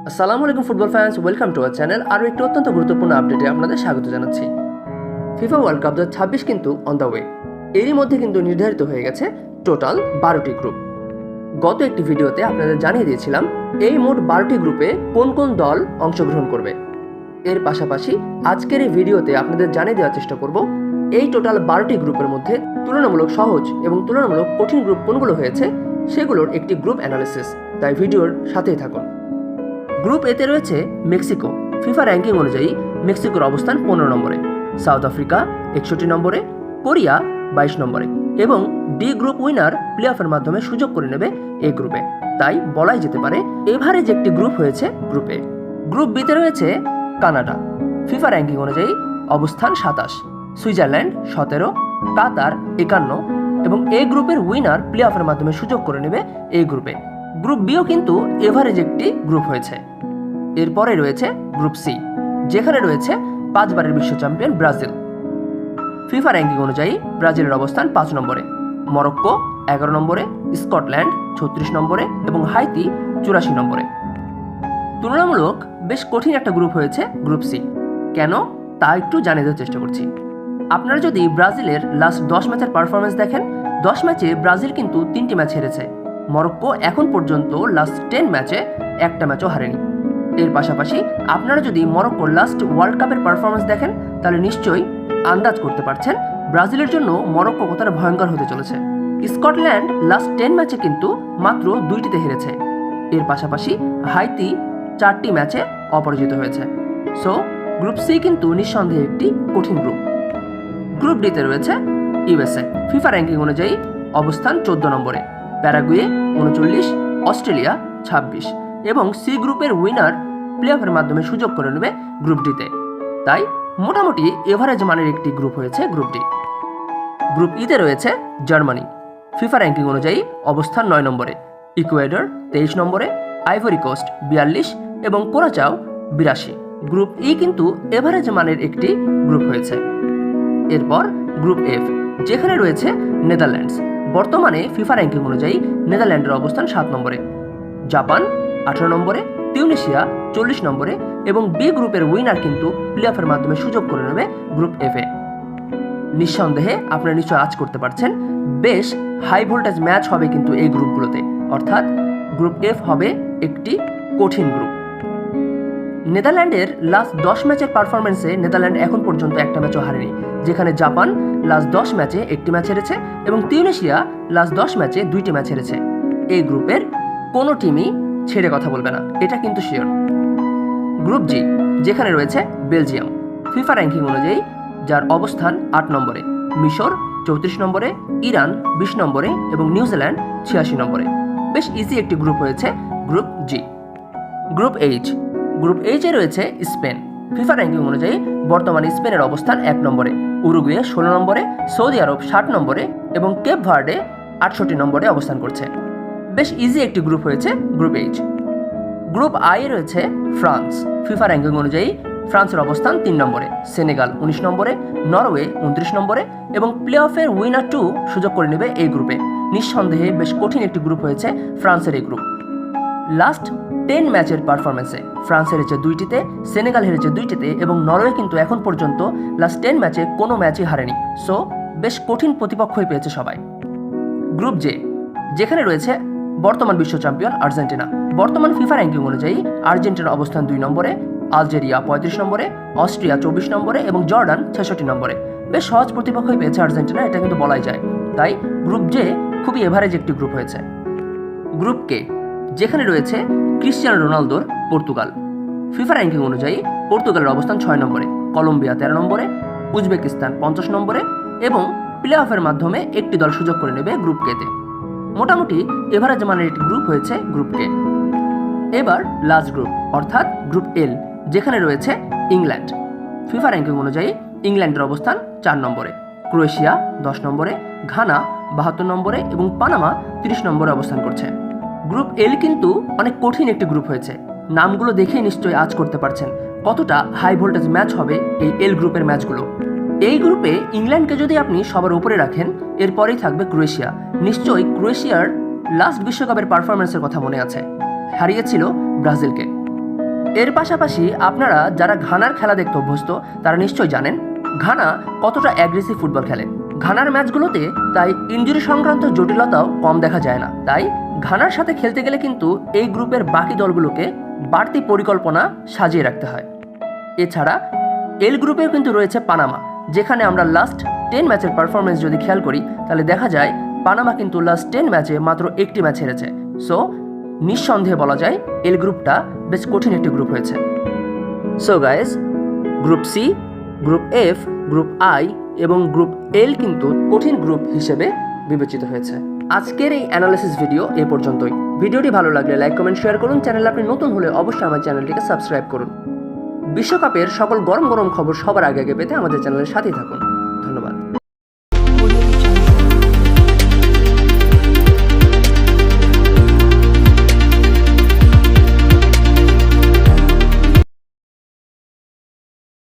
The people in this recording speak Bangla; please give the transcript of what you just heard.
আসসালামু আলাইকুম football fans, welcome to our channel. আরও একটি অত্যন্ত গুরুত্বপূর্ণ আপডেটে আপনাদের স্বাগত জানাচ্ছি। ফিফা ওয়ার্ল্ড কাপ 2026 কিন্তু অন দ্য ওয়ে। এরই মধ্যে কিন্তু নির্ধারিত হয়ে গেছে টোটাল 12টি গ্রুপ। গত একটি ভিডিওতে আপনাদের জানিয়ে দিয়েছিলাম এই মোট 12টি গ্রুপে কোন কোন দল অংশগ্রহণ করবে। এর পাশাপাশি আজকের এই ভিডিওতে আপনাদের জানিয়ে দেওয়ার চেষ্টা করব এই টোটাল 12টি গ্রুপের মধ্যে তুলনামূলক সহজ এবং তুলনামূলক কঠিন গ্রুপ কোনগুলো হয়েছে সেগুলোর একটি গ্রুপ অ্যানালিসিস। তাই ভিডিওর সাথেই থাকুন। গ্রুপ এতে রয়েছে মেক্সিকো। ফিফা র্যাঙ্কিং অনুযায়ী মেক্সিকোর অবস্থান 15 নম্বরে, সাউথ আফ্রিকা 61 নম্বরে, কোরিয়া 22 নম্বরে এবং ডি গ্রুপ উইনার প্লে অফের মাধ্যমে সুযোগ করে নেবে এই গ্রুপে। তাই বলাই যেতে পারে এভারেজ একটি গ্রুপ হয়েছে গ্রুপে। গ্রুপ বিতে রয়েছে কানাডা। ফিফা র্যাঙ্কিং অনুযায়ী অবস্থান 27, সুইজারল্যান্ড 17, কাতার 51 এবং এই গ্রুপের উইনার প্লে অফের মাধ্যমে সুযোগ করে নেবে এই গ্রুপে। গ্রুপ বিও কিন্তু এভারেজ একটি গ্রুপ হয়েছে। এরপরে রয়েছে গ্রুপ সি, যেখানে রয়েছে 5 বারের বিশ্ব চ্যাম্পিয়ন ব্রাজিল। ফিফা র্যাঙ্কিং অনুযায়ী ব্রাজিলের অবস্থান 5 নম্বরে, মরক্কো 11 নম্বরে, স্কটল্যান্ড 36 নম্বরে এবং হাইতি 84 নম্বরে। তুলনামূলক বেশ কঠিন একটা গ্রুপ হয়েছে গ্রুপ সি। কেন তা একটু জানিয়ে দেওয়ার চেষ্টা করছি। আপনারা যদি ব্রাজিলের লাস্ট 10 ম্যাচের পারফরমেন্স দেখেন, 10 ম্যাচে ব্রাজিল কিন্তু 3টি ম্যাচ হেরেছে। মরক্কো এখন পর্যন্ত লাস্ট 10 ম্যাচে একটা ম্যাচও হারেনি। এর পাশাপাশি আপনারা যদি মরক্কোর লাস্ট ওয়ার্ল্ড কাপের পারফরমেন্স দেখেন, তাহলে নিশ্চয়ই আন্দাজ করতে পারছেন ব্রাজিলের জন্য মরক্কো কতটা ভয়ঙ্কর হতে চলেছে। স্কটল্যান্ড লাস্ট 10 ম্যাচে কিন্তু মাত্র 2টিতে হেরেছে। এর পাশাপাশি হাইতি 4টি ম্যাচে অপরাজিত হয়েছে। সো গ্রুপ সি কিন্তু নিঃসন্দেহে একটি কঠিন গ্রুপ। গ্রুপ ডিতে রয়েছে ইউএসএ। ফিফা র্যাঙ্কিং অনুযায়ী অবস্থান 14 নম্বরে, প্যারাগুয়ে 39, অস্ট্রেলিয়া 26 এবং সি গ্রুপের উইনার প্লে অফের মাধ্যমে সুযোগ করে নেবে গ্রুপ ডিতে। তাই মোটামুটি এভারেজ মানের একটি গ্রুপ হয়েছে গ্রুপ ডি। গ্রুপ ইতে রয়েছে জার্মানি। ফিফা র্যাঙ্কিং অনুযায়ী অবস্থান 9 নম্বরে, ইকুয়েডর 23 নম্বরে, আইভরি কোস্ট 42 এবং কোরাচাও 82। গ্রুপ ই কিন্তু এভারেজ মানের একটি গ্রুপ হয়েছে। এরপর গ্রুপ এফ, যেখানে রয়েছে নেদারল্যান্ডস। বর্তমানে ফিফা র্যাঙ্কিং অনুযায়ী নেদারল্যান্ডের অবস্থান 7 নম্বরে, জাপান 18 নম্বরে, তিউনিসিয়া 40 নম্বরে এবং বি গ্রুপের উইনার কিন্তু প্লে অফের মাধ্যমে সুযোগ করে নেবে গ্রুপ এফ এ। নিঃসন্দেহে আপনারা নিশ্চয় আজ করতে পারছেন বেশ হাই ভোল্টেজ ম্যাচ হবে কিন্তু এই গ্রুপগুলোতে, অর্থাৎ গ্রুপ এফ হবে একটি কঠিন গ্রুপ। নেদারল্যান্ডের লাস্ট 10 ম্যাচের পারফরমেন্সে নেদারল্যান্ড এখন পর্যন্ত একটা ম্যাচও হারেনি, যেখানে জাপান লাস্ট 10 ম্যাচে একটি ম্যাচ হেরেছে এবং তিউনিসিয়া লাস্ট 10 ম্যাচে 2টি ম্যাচ হেরেছে। এই গ্রুপের কোনো টিমই ছেড়ে কথা বলবে না, এটা কিন্তু শিওর। গ্রুপ জি, যেখানে রয়েছে বেলজিয়াম। ফিফা র্যাঙ্কিং অনুযায়ী যার অবস্থান 8 নম্বরে, মিশর 34 নম্বরে, ইরান 20 নম্বরে এবং নিউজিল্যান্ড 86 নম্বরে। বেশ ইজি একটি গ্রুপ হয়েছে গ্রুপ জি। গ্রুপ এইচ, গ্রুপ এইচে রয়েছে স্পেন। ফিফা র্যাঙ্কিং অনুযায়ী বর্তমানে স্পেনের অবস্থান 1 নম্বরে, উরুগুয়ে 16 নম্বরে, সৌদি আরব 60 নম্বরে এবং কেপ ভার্ডে 68 নম্বরে অবস্থান করছে। বেশ ইজি একটি গ্রুপ হয়েছে গ্রুপ এইচ। গ্রুপ আই রয়েছে ফ্রান্স। ফিফা র্যাঙ্কিং অনুযায়ী ফ্রান্সের অবস্থান 3 নম্বরে, সেনেগাল 19 নম্বরে, নরওয়ে 29 নম্বরে এবং প্লে অফের উইনার 2 সুযোগ করে নেবে এই গ্রুপে। নিঃসন্দেহে বেশ কঠিন একটি গ্রুপ হয়েছে ফ্রান্সের এই গ্রুপ। লাস্ট 10 ম্যাচের পারফরমেন্সে ফ্রান্স হেরেছে 2টিতে, সেনেগাল হেরেছে 2টিতে এবং নরওয়ে কিন্তু এখন পর্যন্ত লাস্ট 10 ম্যাচে কোনো ম্যাচই হারেনি। সো বেশ কঠিন প্রতিপক্ষই পেয়েছে সবাই। গ্রুপ জে, যেখানে রয়েছে বর্তমান বিশ্ব চ্যাম্পিয়ন আর্জেন্টিনা। বর্তমান ফিফা র্যাঙ্কিং অনুযায়ী আর্জেন্টিনার অবস্থান 2 নম্বরে, আলজেরিয়া 35 নম্বরে, অস্ট্রিয়া 24 নম্বরে এবং জর্ডান 66 নম্বরে। বেশ সহজ প্রতিপক্ষই পেয়েছে আর্জেন্টিনা, এটা কিন্তু বলাই যায়। তাই গ্রুপ জে খুবই এভারেজ একটি গ্রুপ হয়েছে। গ্রুপ কে, যেখানে রয়েছে ক্রিশ্চিয়ানো রোনালদোর পর্তুগাল। ফিফা র্যাঙ্কিং অনুযায়ী পর্তুগালের অবস্থান 6 নম্বরে, কলম্বিয়া 13 নম্বরে, উজবেকিস্তান 50 নম্বরে এবং প্লে অফের মাধ্যমে একটি দল সুযোগ করে নেবে গ্রুপ কেতে। মোটামুটি এভারেজ মানের একটি গ্রুপ হয়েছে গ্রুপ কে। এবার লাস্ট গ্রুপ অর্থাৎ গ্রুপ এল, যেখানে রয়েছে ইংল্যান্ড। ফিফা র্যাঙ্কিং অনুযায়ী ইংল্যান্ডের অবস্থান 4 নম্বরে, ক্রোয়েশিয়া 10 নম্বরে, ঘানা 72 নম্বরে এবং পানামা 30 নম্বরে অবস্থান করছে। গ্রুপ এল কিন্তু অনেক কঠিন একটি গ্রুপ হয়েছে। নামগুলো দেখেই নিশ্চয়ই আজ করতে পারছেন কতটা হাই ভোল্টেজ ম্যাচ হবে এই এল গ্রুপের ম্যাচগুলো। এই গ্রুপে ইংল্যান্ডকে যদি আপনি সবার উপরে রাখেন, এরপরেই থাকবে ক্রোয়েশিয়া। নিশ্চয়ই ক্রোয়েশিয়ার লাস্ট বিশ্বকাপের পারফরমেন্সের কথা মনে আছে, হারিয়েছিল ব্রাজিলকে। এর পাশাপাশি আপনারা যারা ঘানার খেলা দেখতে অভ্যস্ত তারা নিশ্চয়ই জানেন ঘানা কতটা অ্যাগ্রেসিভ ফুটবল খেলে। ঘানার ম্যাচগুলোতে তাই ইনজুরি সংক্রান্ত জটিলতাও কম দেখা যায় না। তাই ঘানার সাথে খেলতে গেলে কিন্তু এই গ্রুপের বাকি দলগুলোকে বাড়তি পরিকল্পনা সাজিয়ে রাখতে হয়। এছাড়া এল গ্রুপেও কিন্তু রয়েছে পানামা, যেখানে আমরা লাস্ট 10 ম্যাচের পারফরমেন্স যদি খেয়াল করি তাহলে দেখা যায় পানামা কিন্তু লাস্ট 10 ম্যাচে মাত্র একটি ম্যাচ হেরেছে। সো নিঃসন্দেহে বলা যায় এল গ্রুপটা বেশ কঠিন একটি গ্রুপ হয়েছে। So guys, group C, group F, group I এবং গ্রুপ এল কিন্তু কঠিন গ্রুপ হিসেবে বিবেচিত হয়েছে। আজকের এই অ্যানালিসিস ভিডিও এ পর্যন্তই। ভিডিওটি ভালো লাগলে লাইক, কমেন্ট, শেয়ার করুন। চ্যানেলে আপনি নতুন হলে অবশ্যই আমার চ্যানেলটিকে সাবস্ক্রাইব করুন। বিশ্বকাপের সকল গরম গরম খবর সবার আগে পেতে আমাদের চ্যানেলের সাথেই থাকুন।